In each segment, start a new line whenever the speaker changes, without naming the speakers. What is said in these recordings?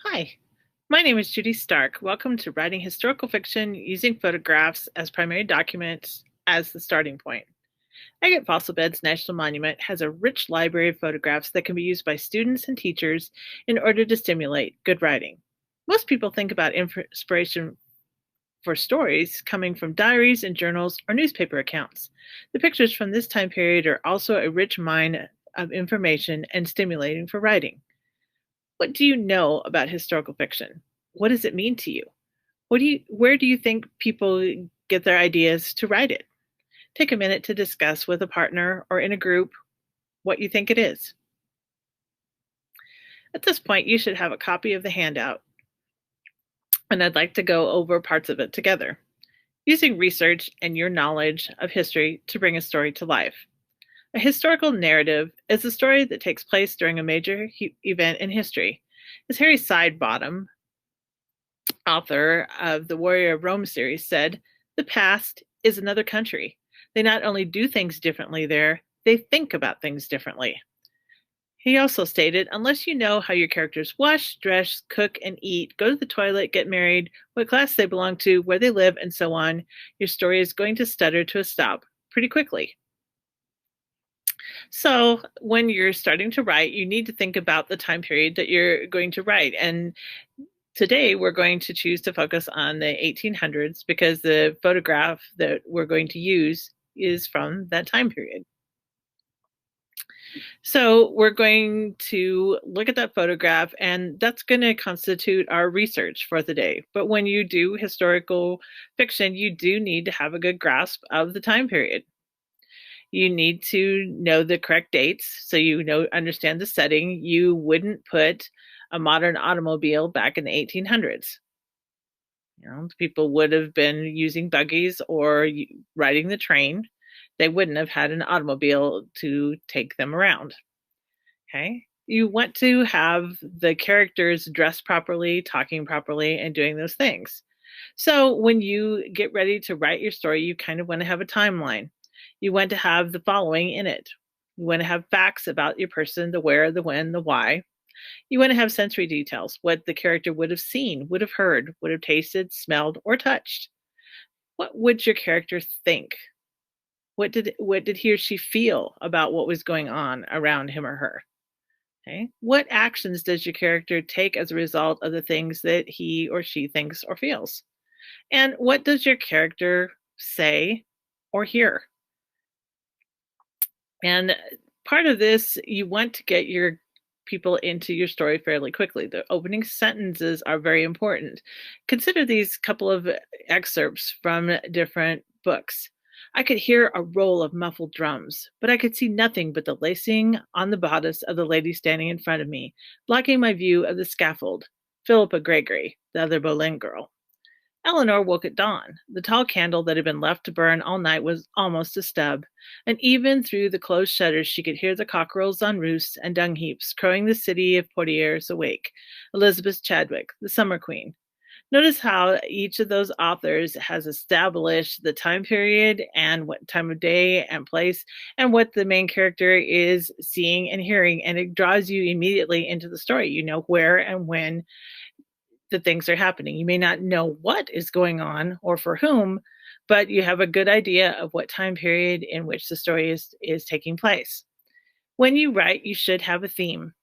Hi, my name is Judy Stark. Welcome to Writing Historical Fiction Using Photographs as Primary Documents as the Starting Point. Agate Fossil Beds National Monument has a rich library of photographs that can be used by students and teachers in order to stimulate good writing. Most people think about inspiration for stories coming from diaries and journals or newspaper accounts. The pictures from this time period are also a rich mine of information and stimulating for writing. What do you know about historical fiction? What does it mean to you? Where do you think people get their ideas to write it? Take a minute to discuss with a partner or in a group what you think it is. At this point, you should have a copy of the handout, and I'd like to go over parts of it together, using research and your knowledge of history to bring a story to life. A historical narrative is a story that takes place during a major event in history. As Harry Sidebottom, author of the Warrior of Rome series, said, "The past is another country. They not only do things differently there, they think about things differently." He also stated, "Unless you know how your characters wash, dress, cook, and eat, go to the toilet, get married, what class they belong to, where they live, and so on, your story is going to stutter to a stop pretty quickly." So when you're starting to write, you need to think about the time period that you're going to write. And today we're going to choose to focus on the 1800s because the photograph that we're going to use is from that time period. So we're going to look at that photograph, and that's going to constitute our research for the day. But when you do historical fiction, you do need to have a good grasp of the time period. You need to know the correct dates so you understand the setting. You wouldn't put a modern automobile back in the 1800s. People would have been using buggies or riding the train. They wouldn't have had an automobile to take them around. Okay. You want to have the characters dressed properly, talking properly, and doing those things. So when you get ready to write your story, you kind of want to have a timeline. You want to have the following in it. You want to have facts about your person, the where, the when, the why. You want to have sensory details, what the character would have seen, would have heard, would have tasted, smelled, or touched. What would your character think? What did he or she feel about what was going on around him or her? Okay. What actions does your character take as a result of the things that he or she thinks or feels? And what does your character say or hear? And part of this, you want to get your people into your story fairly quickly. The opening sentences are very important. Consider these couple of excerpts from different books. "I could hear a roll of muffled drums, but I could see nothing but the lacing on the bodice of the lady standing in front of me, blocking my view of the scaffold. Philippa Gregory, the other Boleyn girl. Eleanor woke at dawn. The tall candle that had been left to burn all night was almost a stub, and even through the closed shutters she could hear the cockerels on roosts and dung heaps, crowing the city of Poitiers awake. Elizabeth Chadwick, the Summer Queen." Notice how each of those authors has established the time period and what time of day and place and what the main character is seeing and hearing, and it draws you immediately into the story. You know where and when the things are happening. You may not know what is going on or for whom, but you have a good idea of what time period in which the story is taking place. When you write, you should have a theme.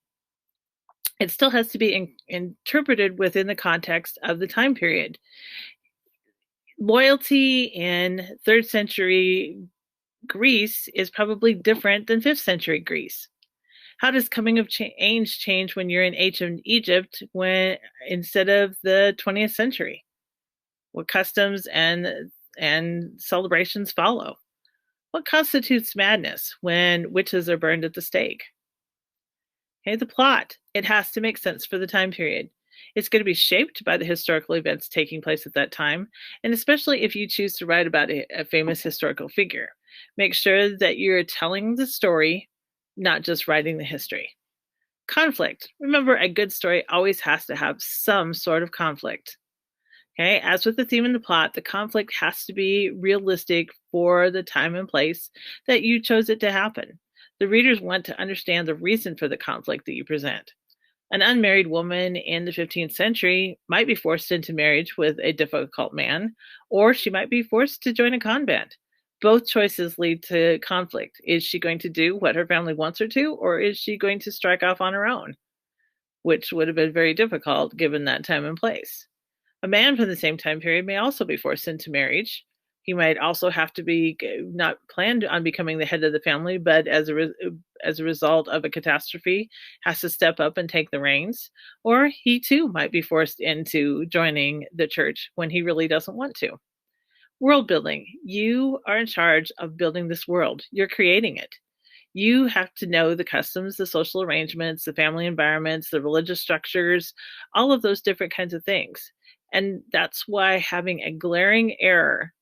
It still has to be interpreted within the context of the time period. Loyalty in 3rd century Greece is probably different than 5th century Greece. How does coming of age change when you're in ancient Egypt when instead of the 20th century? What customs and celebrations follow? What constitutes madness when witches are burned at the stake? Okay, the plot. It has to make sense for the time period. It's going to be shaped by the historical events taking place at that time, and especially if you choose to write about a famous historical figure. Make sure that you're telling the story, not just writing the history. Conflict. Remember, a good story always has to have some sort of conflict. Okay, as with the theme and the plot, the conflict has to be realistic for the time and place that you chose it to happen. The readers want to understand the reason for the conflict that you present. An unmarried woman in the 15th century might be forced into marriage with a difficult man, or she might be forced to join a convent. Both choices lead to conflict. Is she going to do what her family wants her to, or is she going to strike off on her own? Which would have been very difficult given that time and place. A man from the same time period may also be forced into marriage. He might also have to be not planned on becoming the head of the family, but as a result of a catastrophe, has to step up and take the reins. Or he too might be forced into joining the church when he really doesn't want to. World building. You are in charge of building this world. You're creating it. You have to know the customs, the social arrangements, the family environments, the religious structures, all of those different kinds of things. And that's why having a glaring error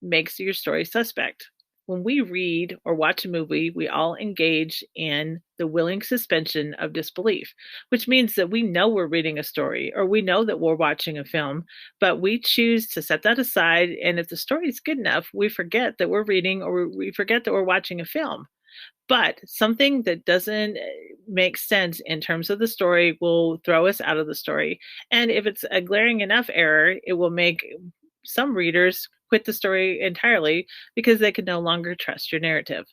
makes your story suspect. When we read or watch a movie, we all engage in the willing suspension of disbelief, which means that we know we're reading a story or we know that we're watching a film, but we choose to set that aside. And if the story is good enough, we forget that we're reading or we forget that we're watching a film. But something that doesn't make sense in terms of the story will throw us out of the story. And if it's a glaring enough error, it will make some readers quit the story entirely because they can no longer trust your narrative.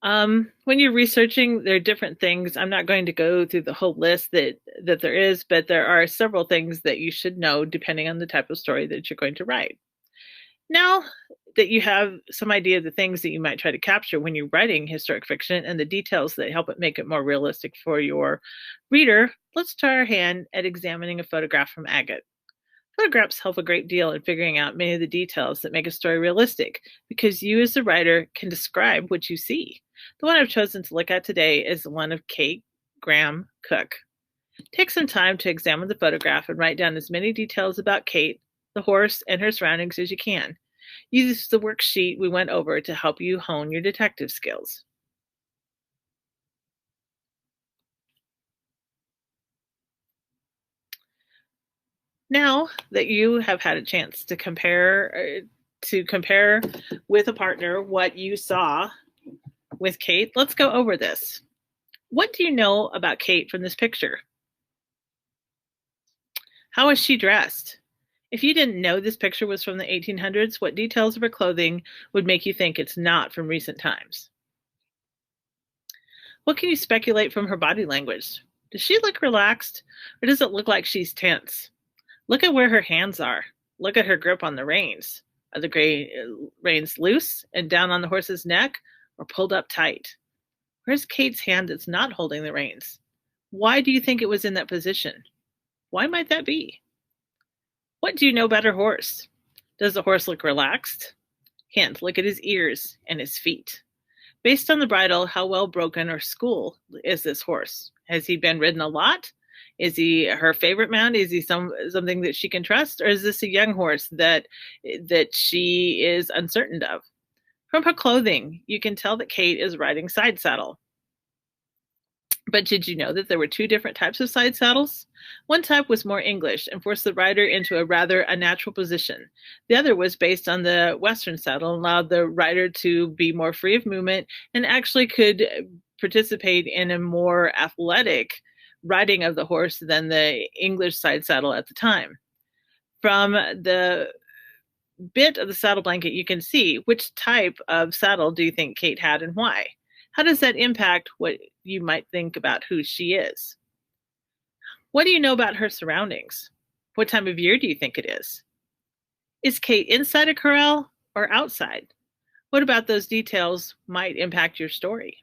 When you're researching, there are different things. I'm not going to go through the whole list that there is, but there are several things that you should know depending on the type of story that you're going to write. Now that you have some idea of the things that you might try to capture when you're writing historic fiction and the details that help it make it more realistic for your reader, let's try our hand at examining a photograph from Agate. Photographs help a great deal in figuring out many of the details that make a story realistic because you as the writer can describe what you see. The one I've chosen to look at today is the one of Kate Graham Cooke. Take some time to examine the photograph and write down as many details about Kate, the horse, and her surroundings as you can. Use the worksheet we went over to help you hone your detective skills. Now that you have had a chance to compare with a partner what you saw with Kate, let's go over this. What do you know about Kate from this picture? How is she dressed? If you didn't know this picture was from the 1800s, what details of her clothing would make you think it's not from recent times? What can you speculate from her body language? Does she look relaxed, or does it look like she's tense? Look at where her hands are. Look at her grip on the reins. Are the reins loose and down on the horse's neck or pulled up tight? Where's Kate's hand that's not holding the reins? Why do you think it was in that position? Why might that be? What do you know about her horse? Does the horse look relaxed? Hint, look at his ears and his feet. Based on the bridle, how well broken or school is this horse? Has he been ridden a lot? Is he her favorite mount? Is he something that she can trust? Or is this a young horse that she is uncertain of? From her clothing, you can tell that Kate is riding side saddle. But did you know that there were two different types of side saddles? One type was more English and forced the rider into a rather unnatural position. The other was based on the Western saddle and allowed the rider to be more free of movement and actually could participate in a more athletic riding of the horse than the English side saddle at the time. From the bit of the saddle blanket, you can see which type of saddle do you think Kate had and why. How does that impact what you might think about who she is? What do you know about her surroundings? What time of year do you think it is? Is Kate inside a corral or outside? What about those details might impact your story?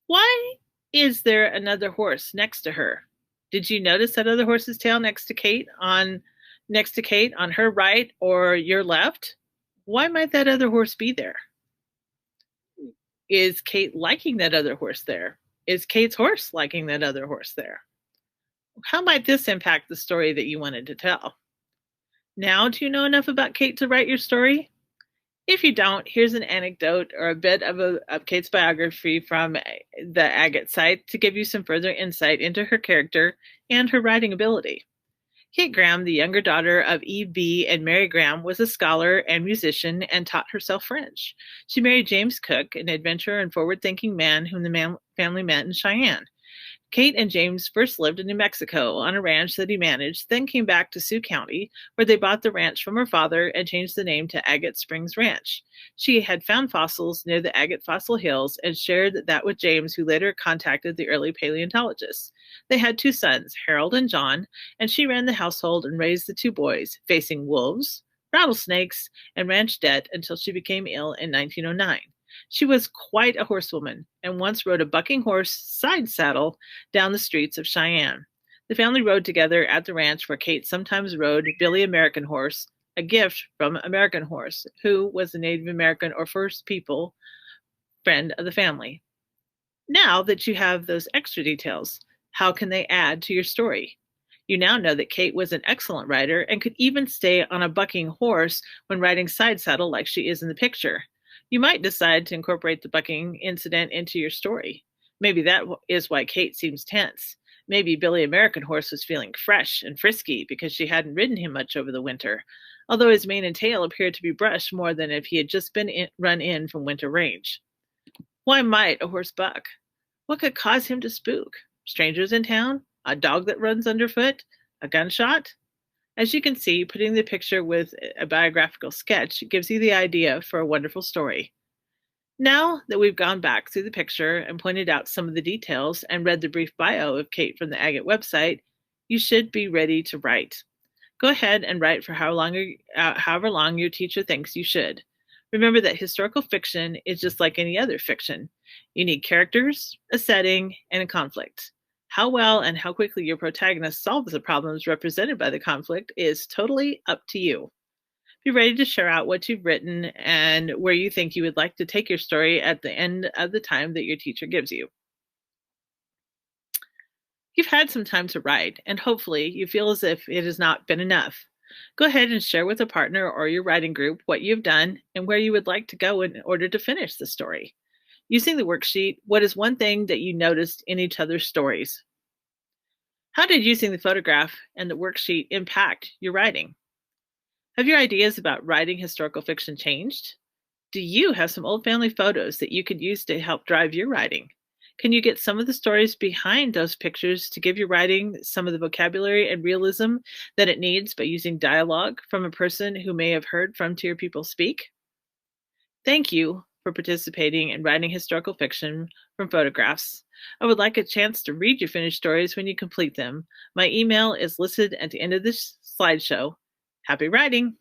Why is there another horse next to her? Did you notice that other horse's tail next to Kate on her right or your left? Why might that other horse be there? Is Kate liking that other horse there? Is Kate's horse liking that other horse there? How might this impact the story that you wanted to tell? Now, do you know enough about Kate to write your story? If you don't, here's an anecdote or a bit of Kate's biography from the Agate site to give you some further insight into her character and her writing ability. Kate Graham, the younger daughter of E.B. and Mary Graham, was a scholar and musician and taught herself French. She married James Cooke, an adventurer and forward-thinking man whom the family met in Cheyenne. Kate and James first lived in New Mexico on a ranch that he managed, then came back to Sioux County, where they bought the ranch from her father and changed the name to Agate Springs Ranch. She had found fossils near the Agate Fossil Hills and shared that with James, who later contacted the early paleontologists. They had 2 sons, Harold and John, and she ran the household and raised the 2 boys, facing wolves, rattlesnakes, and ranch debt until she became ill in 1909. She was quite a horsewoman and once rode a bucking horse side saddle down the streets of Cheyenne. The family rode together at the ranch where Kate sometimes rode Billy American Horse, a gift from American Horse, who was a Native American or First People friend of the family. Now that you have those extra details, how can they add to your story? You now know that Kate was an excellent rider and could even stay on a bucking horse when riding side saddle like she is in the picture. You might decide to incorporate the bucking incident into your story. Maybe that is why Kate seems tense. Maybe Billy American Horse was feeling fresh and frisky because she hadn't ridden him much over the winter, although his mane and tail appeared to be brushed more than if he had just been run in from winter range. Why might a horse buck? What could cause him to spook? Strangers in town? A dog that runs underfoot? A gunshot? As you can see, putting the picture with a biographical sketch gives you the idea for a wonderful story. Now that we've gone back through the picture and pointed out some of the details and read the brief bio of Kate from the Agate website, you should be ready to write. Go ahead and write for however long your teacher thinks you should. Remember that historical fiction is just like any other fiction. You need characters, a setting, and a conflict. How well and how quickly your protagonist solves the problems represented by the conflict is totally up to you. Be ready to share out what you've written and where you think you would like to take your story at the end of the time that your teacher gives you. You've had some time to write, and hopefully you feel as if it has not been enough. Go ahead and share with a partner or your writing group what you've done and where you would like to go in order to finish the story. Using the worksheet, what is one thing that you noticed in each other's stories? How did using the photograph and the worksheet impact your writing? Have your ideas about writing historical fiction changed? Do you have some old family photos that you could use to help drive your writing? Can you get some of the stories behind those pictures to give your writing some of the vocabulary and realism that it needs by using dialogue from a person who may have heard frontier people speak? Thank you for participating in writing historical fiction from photographs. I would like a chance to read your finished stories when you complete them. My email is listed at the end of this slideshow. Happy writing!